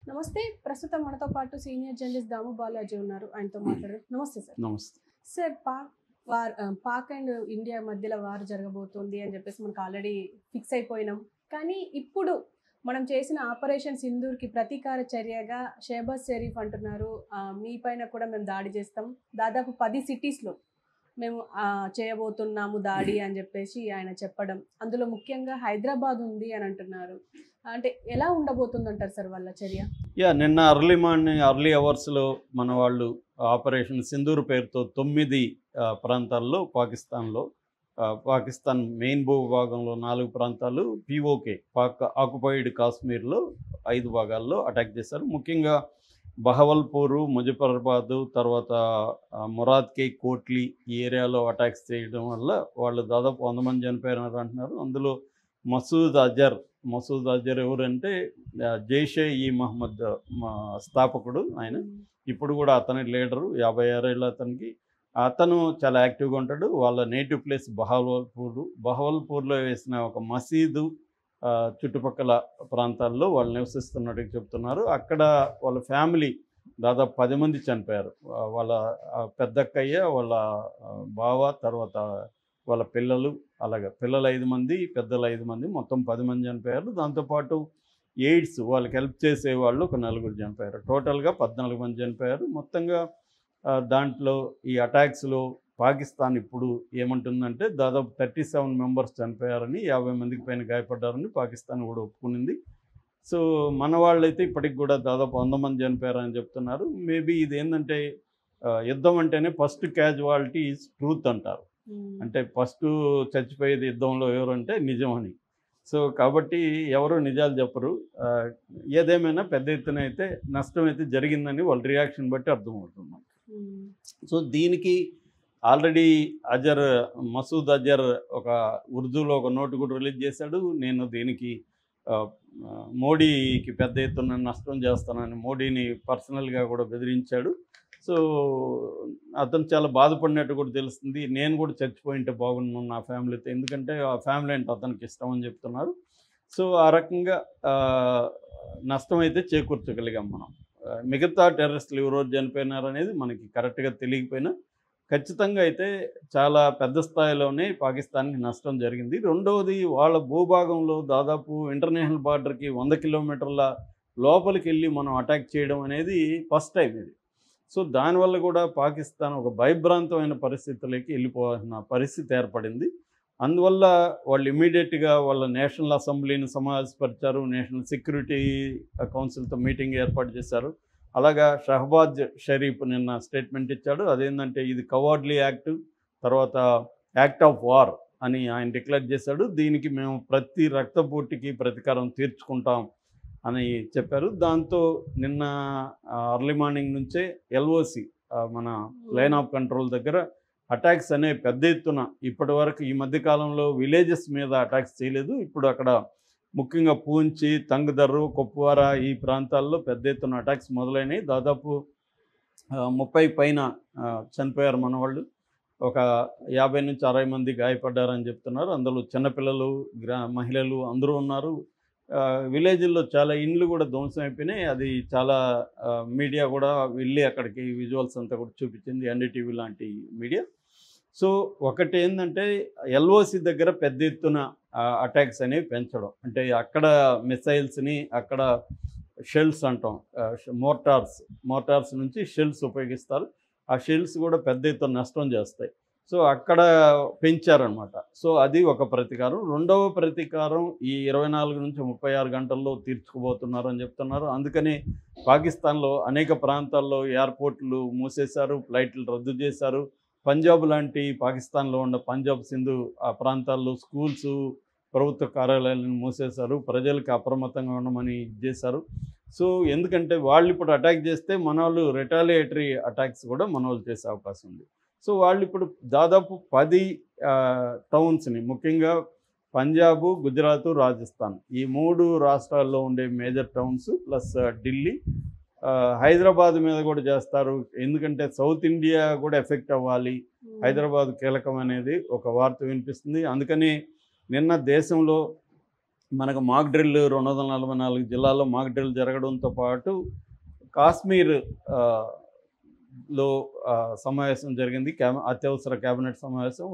నమస్తే. ప్రస్తుతం మనతో పాటు సీనియర్ జర్నలిస్ట్ దాము బాలాజీ ఉన్నారు. ఆయనతో మాట్లాడదాం. నమస్తే సార్. నమస్తే. సార్ పాక్ అండ్ ఇండియా మధ్యలో వార్ జరగబోతుంది అని చెప్పేసి మనకు ఆల్రెడీ ఫిక్స్ అయిపోయినాం. కానీ ఇప్పుడు మనం చేసిన ఆపరేషన్ సింధూర్‌కి ప్రతీకార చర్యగా షెహబాజ్ షరీఫ్ అంటున్నారు, మీ పైన కూడా మేము దాడి చేస్తాం. దాదాపు 10 సిటీస్‌లో మేము చేయబోతున్నాము దాడి అని చెప్పేసి ఆయన చెప్పడం. అందులో ముఖ్యంగా హైదరాబాద్ ఉంది అని అంటున్నారు. అంటే ఎలా ఉండబోతుందంటారు సార్ వాళ్ళ చర్య? నిన్న ఎర్లీ అవర్స్‌లో మన వాళ్ళు ఆపరేషన్ సింధూర్ పేరుతో 9 ప్రాంతాల్లో పాకిస్తాన్ మెయిన్ భూభాగంలో 4 ప్రాంతాలు, పీఓకే పాక్ ఆక్యుపైడ్ కాశ్మీర్లో 5 భాగాల్లో అటాక్ చేశారు. ముఖ్యంగా బహవల్పూరు, ముజఫరాబాదు, తర్వాత మురాద్కే, కోట్లీ ఈ ఏరియాలో అటాక్స్ చేయడం వల్ల వాళ్ళు దాదాపు 100 మంది చనిపోయారు అంటున్నారు. అందులో మసూద్ అజర్ ఎవరంటే జైషే ఈ మహమ్మద్ స్థాపకుడు ఆయన. ఇప్పుడు కూడా అతని లీడరు, 56 ఏళ్ళ అతనికి. అతను చాలా యాక్టివ్గా ఉంటాడు. వాళ్ళ నేటివ్ ప్లేస్ బహవల్పూర్లో వేసిన ఒక మసీదు చుట్టుపక్కల ప్రాంతాల్లో వాళ్ళు నివసిస్తున్నట్టు చెప్తున్నారు. అక్కడ వాళ్ళ ఫ్యామిలీ దాదాపు 10 మంది చనిపోయారు. వాళ్ళ పెద్దక్కయ్య, వాళ్ళ బావ, తర్వాత వాళ్ళ పిల్లలు, అలాగే పిల్లలు 5 మంది, పెద్దలు 5 మంది, మొత్తం 10 మంది చనిపోయారు. దాంతోపాటు ఎయిడ్స్ వాళ్ళకి హెల్ప్ చేసేవాళ్ళు ఒక 4 చనిపోయారు. టోటల్గా 14 మంది చనిపోయారు. మొత్తంగా దాంట్లో ఈ అటాక్స్లో పాకిస్తాన్ ఇప్పుడు ఏమంటుందంటే దాదాపు 37 మెంబర్స్ చనిపోయారని, 50 మందికి పైన గాయపడ్డారని పాకిస్తాన్ కూడా ఒప్పుకునింది. సో మన వాళ్ళైతే ఇప్పటికి కూడా దాదాపు 100 మంది చనిపోయారని చెప్తున్నారు. మేబీ ఇది ఏంటంటే యుద్ధం అంటేనే ఫస్ట్ క్యాజువాలిటీ ఈజ్ ట్రూత్ అంటారు. అంటే ఫస్ట్ చచ్చిపోయేది యుద్ధంలో ఎవరంటే నిజం అని. సో కాబట్టి ఎవరు నిజాలు చెప్పరు. ఏదేమైనా పెద్ద ఎత్తున అయితే నష్టం అయితే జరిగిందని వాళ్ళ రియాక్షన్ బట్టి అర్థమవుతుంది. సో దీనికి ఆల్రెడీ మసూద్ అజర్ ఒక ఉర్దూలో ఒక నోటు కూడా రిలీజ్ చేశాడు. నేను దీనికి మోడీకి పెద్ద ఎత్తున నష్టం చేస్తానని మోడీని పర్సనల్గా కూడా బెదిరించాడు. సో అతను చాలా బాధపడినట్టు కూడా తెలుస్తుంది. నేను కూడా చచ్చిపోయింటే బాగున్నాను నా ఫ్యామిలీతో, ఎందుకంటే ఆ ఫ్యామిలీ అంటే అతనికి ఇష్టం అని చెప్తున్నారు. సో ఆ రకంగా నష్టం అయితే చేకూర్చగలిగాం మనం. మిగతా టెర్రరిస్టులు ఎవరో చనిపోయినారు అనేది మనకి కరెక్ట్గా తెలియకపోయినా ఖచ్చితంగా అయితే చాలా పెద్ద స్థాయిలోనే పాకిస్తాన్కి నష్టం జరిగింది. రెండవది, వాళ్ళ భూభాగంలో దాదాపు ఇంటర్నేషనల్ బార్డర్కి 100 కిలోమీటర్ల లోపలికి వెళ్ళి మనం అటాక్ చేయడం అనేది ఫస్ట్ టైం ఇది. సో దానివల్ల కూడా పాకిస్తాన్ ఒక భయభ్రాంతమైన పరిస్థితులకి వెళ్ళిపోవాల్సిన పరిస్థితి ఏర్పడింది. అందువల్ల వాళ్ళు ఇమీడియట్గా వాళ్ళ నేషనల్ అసెంబ్లీని సమావేశపరిచారు. నేషనల్ సెక్యూరిటీ కౌన్సిల్తో మీటింగ్ ఏర్పాటు చేశారు. అలాగా షెహబాజ్ షరీఫ్ నిన్న స్టేట్మెంట్ ఇచ్చాడు. అదేంటంటే ఇది కవర్డ్లీ యాక్ట్, తర్వాత యాక్ట్ ఆఫ్ వార్ అని ఆయన డిక్లేర్ చేశాడు. దీనికి మేము ప్రతి రక్తపోటుకి ప్రతీకారం తీర్చుకుంటాం అని చెప్పారు. దాంతో నిన్న అర్లీ మార్నింగ్ నుంచే ఎల్ఓసి మన లైన్ ఆఫ్ కంట్రోల్ దగ్గర అటాక్స్ అనే పెద్ద ఎత్తున, ఇప్పటి వరకు ఈ మధ్యకాలంలో విలేజెస్ మీద అటాక్స్ చేయలేదు. ఇప్పుడు అక్కడ ముఖ్యంగా పూంచి, తంగదర్రు, కుప్వారా ఈ ప్రాంతాల్లో పెద్ద ఎత్తున అటాక్స్ మొదలైనవి. దాదాపు 30 పైన చనిపోయారు మన వాళ్ళు. ఒక 50 నుంచి 60 మంది గాయపడ్డారని చెప్తున్నారు. అందులో చిన్నపిల్లలు, మహిళలు అందరూ ఉన్నారు. విలేజ్ల్లో చాలా ఇండ్లు కూడా ధ్వంసం అయిపోయినాయి. అది చాలా మీడియా కూడా వెళ్ళి అక్కడికి విజువల్స్ అంతా కూడా చూపించింది, ఎన్డీటీవీ లాంటి మీడియా. సో ఒకటి ఏంటంటే ఎల్ఓసి దగ్గర పెద్ద ఎత్తున అటాక్స్ అనేవి పెంచడం, అంటే అక్కడ మిసైల్స్ని, అక్కడ షెల్స్ అంటాం, మోటార్స్ నుంచి షెల్స్ ఉపయోగిస్తారు. ఆ షెల్స్ కూడా పెద్ద ఎత్తున నష్టం చేస్తాయి. సో అక్కడ పెంచారనమాట. సో అది ఒక ప్రతీకారం. రెండవ ప్రతీకారం ఈ 24 నుంచి 36 గంటల్లో తీర్చుకోబోతున్నారని చెప్తున్నారు. అందుకని పాకిస్తాన్లో అనేక ప్రాంతాల్లో ఎయిర్పోర్ట్లు మూసేశారు, ఫ్లైట్లు రద్దు చేశారు. పంజాబ్ లాంటి పాకిస్తాన్లో ఉన్న పంజాబ్, సింధు ఆ ప్రాంతాల్లో స్కూల్స్, ప్రభుత్వ కార్యాలయాలను మూసేశారు. ప్రజలకు అప్రమత్తంగా ఉండమని చేశారు. సో ఎందుకంటే వాళ్ళు ఇప్పుడు అటాక్ చేస్తే మన వాళ్ళు రిటాలియేటరీ అటాక్స్ కూడా మన వాళ్ళు చేసే అవకాశం ఉంది. సో వాళ్ళు ఇప్పుడు దాదాపు 10 టౌన్స్ని, ముఖ్యంగా పంజాబు, గుజరాత్, రాజస్థాన్ ఈ 3 రాష్ట్రాల్లో ఉండే major towns plus Delhi, Hyderabad మీద కూడా చేస్తారు. ఎందుకంటే సౌత్ ఇండియా కూడా ఎఫెక్ట్ అవ్వాలి, హైదరాబాద్ కీలకం అనేది ఒక వార్త వినిపిస్తుంది. అందుకని నిన్న దేశంలో మనకు మాక్ డ్రిల్ 244 జిల్లాల్లో మాక్ డ్రిల్ జరగడంతో పాటు కాశ్మీర్ లో సమావేశం జరిగింది. అత్యవసర కేబినెట్ సమావేశం.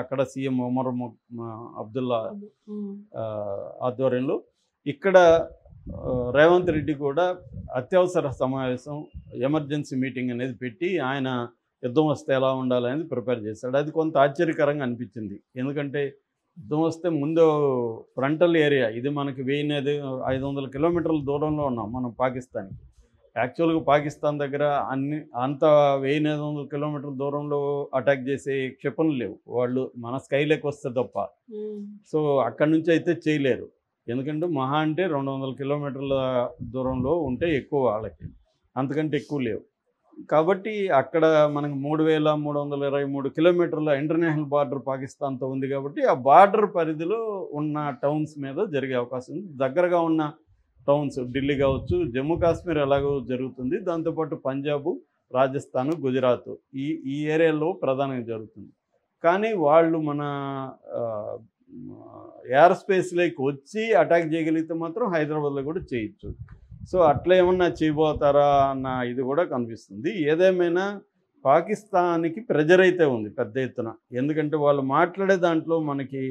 అక్కడ సీఎం ఒమర్ అబ్దుల్లా ఆధ్వర్యంలో. ఇక్కడ రేవంత్ రెడ్డి కూడా అత్యవసర సమావేశం, ఎమర్జెన్సీ మీటింగ్ అనేది పెట్టి ఆయన యుద్ధం వస్తే ఎలా ఉండాలనేది ప్రిపేర్ చేశాడు. అది కొంత ఆశ్చర్యకరంగా అనిపించింది. ఎందుకంటే యుద్ధం వస్తే ముందు ఫ్రంటల్ ఏరియా ఇది మనకి 1500 కిలోమీటర్ల దూరంలో ఉన్నాం మనం పాకిస్తాన్కి. యాక్చువల్గా పాకిస్తాన్ దగ్గర అంత 1500 కిలోమీటర్ల దూరంలో అటాక్ చేసే క్షిపణులు లేవు. వాళ్ళు మన స్కైలోకి వస్తే తప్ప. సో అక్కడి నుంచి అయితే చేయలేరు. ఎందుకంటే మహా అంటే 200 కిలోమీటర్ల దూరంలో ఉంటే ఎక్కువ వాళ్ళకి, అంతకంటే ఎక్కువ లేవు. కాబట్టి అక్కడ మనకు 3323 కిలోమీటర్ల ఇంటర్నేషనల్ బార్డర్ పాకిస్తాన్తో ఉంది. కాబట్టి ఆ బార్డర్ పరిధిలో ఉన్న టౌన్స్ మీద జరిగే అవకాశం ఉంది. దగ్గరగా ఉన్న టౌన్స్ ఢిల్లీ కావచ్చు, జమ్మూ కాశ్మీర్ ఎలాగో జరుగుతుంది, దాంతోపాటు పంజాబు, రాజస్థాన్, గుజరాత్ ఈ ఏరియాలో ప్రధానంగా జరుగుతుంది. కానీ వాళ్ళు మన ఎయిర్ స్పేస్లోకి వచ్చి అటాక్ చేయగలిగితే మాత్రం హైదరాబాద్లో కూడా చేయొచ్చు. సో అట్లా ఏమన్నా చేయబోతారా అన్న ఇది కూడా కనిపిస్తుంది. ఏదేమైనా పాకిస్తాన్కి ప్రెజర్ అయితే ఉంది పెద్ద ఎత్తున. ఎందుకంటే వాళ్ళు మాట్లాడే దాంట్లో మనకి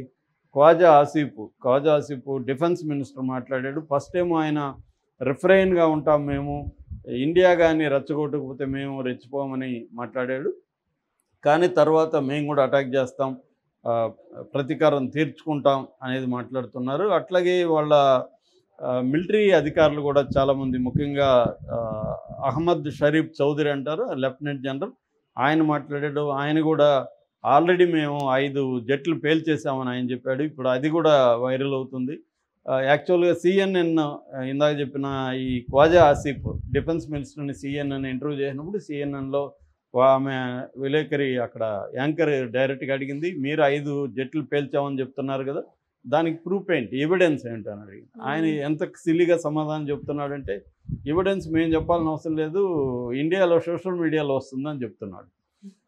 ఖ్వాజా ఆసిఫ్ డిఫెన్స్ మినిస్టర్ మాట్లాడాడు. ఫస్ట్ ఏమో ఆయన రిఫ్రెయిన్గా ఉంటాం, మేము ఇండియా కానీ రెచ్చగొట్టకపోతే మేము రెచ్చిపోమని మాట్లాడాడు. కానీ తర్వాత మేము కూడా అటాక్ చేస్తాం, ప్రతీకారం తీర్చుకుంటాం అనేది మాట్లాడుతున్నారు. అట్లాగే వాళ్ళ మిలిటరీ అధికారులు కూడా చాలామంది, ముఖ్యంగా అహ్మద్ షరీఫ్ చౌదరి అంటారు, లెఫ్టినెంట్ జనరల్, ఆయన మాట్లాడాడు. ఆయన కూడా ఆల్రెడీ మేము 5 జెట్లు పేల్చేసామని ఆయన చెప్పాడు. ఇప్పుడు అది కూడా వైరల్ అవుతుంది. యాక్చువల్గా CNN ఇందాక చెప్పిన ఈ ఖ్వాజా ఆసిఫ్ డిఫెన్స్ మినిస్టర్ని CNN ఇంటర్వ్యూ చేసినప్పుడు CNNలో ఆమె విలేకరి అక్కడ యాంకర్ డైరెక్ట్గా అడిగింది, మీరు 5 జెట్లు పేల్చామని చెప్తున్నారు కదా, దానికి ప్రూఫ్ ఏంటి, ఎవిడెన్స్ ఏంటని అడిగింది. ఆయన ఎంత సిల్లీగా సమాధానం చెప్తున్నాడంటే, ఎవిడెన్స్ మేము చెప్పాల్సిన అవసరం లేదు, ఇండియాలో సోషల్ మీడియాలో వస్తుందని చెప్తున్నాడు.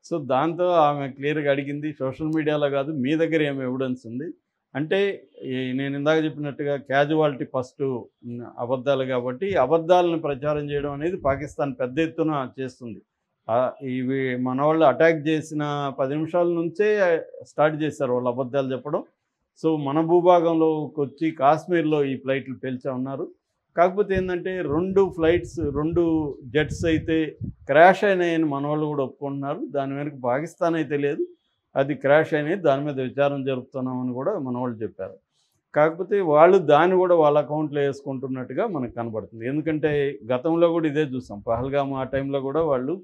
సో దాంతో ఆమె క్లియర్గా అడిగింది, సోషల్ మీడియాలో కాదు మీ దగ్గర ఏమి ఎవిడెన్స్ ఉంది అంటే, నేను ఇందాక చెప్పినట్టుగా క్యాజువాలిటీ ఫస్ట్ అబద్ధాలు, కాబట్టి అబద్ధాలను ప్రచారం చేయడం అనేది పాకిస్తాన్ పెద్ద ఎత్తున చేస్తుంది. ఇవి మన వాళ్ళు అటాక్ చేసిన 10 నిమిషాల నుంచే స్టార్ట్ చేశారు వాళ్ళు అబద్ధాలు చెప్పడం. సో మన భూభాగంలోకి వచ్చి కాశ్మీర్లో ఈ ఫ్లైట్లు పేల్చా ఉన్నారు. కాకపోతే ఏంటంటే 2 జెట్స్ అయితే క్రాష్ అయినాయని మన వాళ్ళు కూడా ఒప్పుకుంటున్నారు. దాని వెనక పాకిస్తాన్ అయితే లేదు, అది క్రాష్ అయినాయి, దాని మీద విచారణ జరుపుతున్నామని కూడా మన వాళ్ళు చెప్పారు. కాకపోతే వాళ్ళు దాన్ని కూడా వాళ్ళ అకౌంట్లో వేసుకుంటున్నట్టుగా మనకు కనబడుతుంది. ఎందుకంటే గతంలో కూడా ఇదే చూసాం, పహల్గామ్ ఆ టైంలో కూడా వాళ్ళు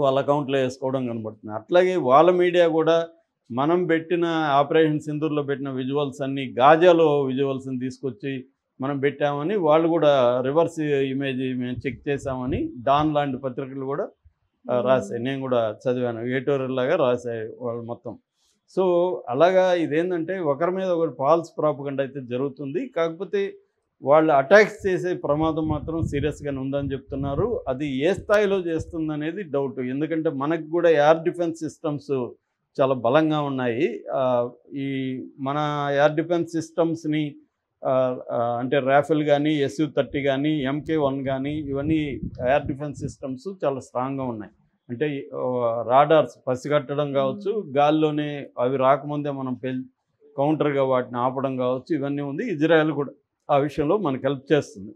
వాళ్ళ అకౌంట్లో వేసుకోవడం కనబడుతుంది. అట్లాగే వాళ్ళ మీడియా కూడా మనం పెట్టిన ఆపరేషన్ సింధూర్లో పెట్టిన విజువల్స్ అన్నీ గాజాలో విజువల్స్ని తీసుకొచ్చి మనం పెట్టామని వాళ్ళు కూడా రివర్స్ ఇమేజ్ మేము చెక్ చేసామని డాన్ లాంటి పత్రికలు కూడా రాశాయి. నేను కూడా చదివాను, ఎడిటోరియల్ లాగా రాశాయి వాళ్ళు మొత్తం. సో అలాగా ఇదేంటంటే ఒకరి మీద ఒకరు ఫాల్స్ ప్రాపగండా అయితే జరుగుతుంది. కాకపోతే వాళ్ళు అటాక్స్ చేసే ప్రమాదం మాత్రం సీరియస్గానే ఉందని చెప్తున్నారు. అది ఏ స్థాయిలో చేస్తుందనేది డౌట్. ఎందుకంటే మనకు కూడా ఎయిర్ డిఫెన్స్ సిస్టమ్స్ చాలా బలంగా ఉన్నాయి. ఈ మన ఎయిర్ డిఫెన్స్ సిస్టమ్స్ని అంటే రాఫెల్ కానీ, Su-30 కానీ, MK-1 కానీ, ఇవన్నీ ఎయిర్ డిఫెన్స్ సిస్టమ్స్ చాలా స్ట్రాంగ్గా ఉన్నాయి. అంటే రాడార్స్ పసిగట్టడం కావచ్చు, గాల్లోనే అవి రాకముందే మనం కౌంటర్గా వాటిని ఆపడం కావచ్చు, ఇవన్నీ ఉంది. ఇజ్రాయెల్ కూడా ఆ విషయంలో మనకు హెల్ప్ చేస్తుంది.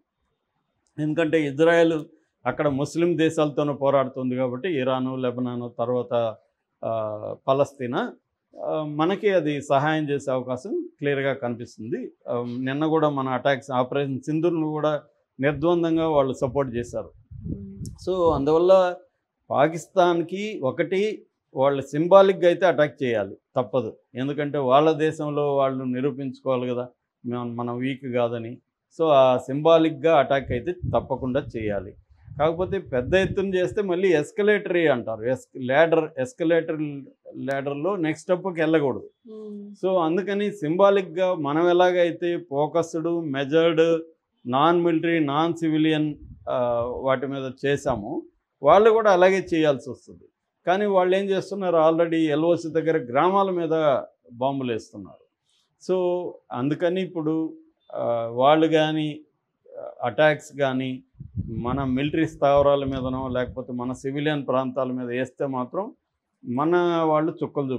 ఎందుకంటే ఇజ్రాయెల్ అక్కడ ముస్లిం దేశాలతోనే పోరాడుతుంది కాబట్టి, ఇరాను, లెబనాను, తర్వాత పలస్తీనా, మనకి అది సహాయం చేసే అవకాశం క్లియర్గా కనిపిస్తుంది. నిన్న కూడా మన ఆపరేషన్ సింధూర్ను కూడా నిర్ద్వందంగా వాళ్ళు సపోర్ట్ చేశారు. సో అందువల్ల పాకిస్తాన్కి ఒకటి వాళ్ళు సింబాలిక్గా అయితే అటాక్ చేయాలి, తప్పదు. ఎందుకంటే వాళ్ళ దేశంలో వాళ్ళు నిరూపించుకోవాలి కదా మనం వీక్ కాదని. సో ఆ సింబాలిక్గా అటాక్ అయితే తప్పకుండా చేయాలి. కాకపోతే పెద్ద ఎత్తున చేస్తే మళ్ళీ ఎస్కలేటరీ అంటారు, ల్యాడర్లో నెక్స్ట్ స్టెప్కి వెళ్ళకూడదు. సో అందుకని సింబాలిక్గా మనం ఎలాగైతే focused, measured, non military, non civilian వాటి మీద చేశామో వాళ్ళు కూడా అలాగే చేయాల్సి వస్తుంది. కానీ వాళ్ళు ఏం చేస్తున్నారు, ఆల్రెడీ LOC దగ్గర గ్రామాల మీద బాంబులు వేస్తున్నారు. సో అందుకని ఇప్పుడు వాళ్ళు కానీ అటాక్స్ కానీ మన మిలిటరీ స్థావరాల మీదనో లేకపోతే మన సివిలియన్ ప్రాంతాల మీద వేస్తే మాత్రం మన వాళ్ళు చుక్కలు చూపుతారు.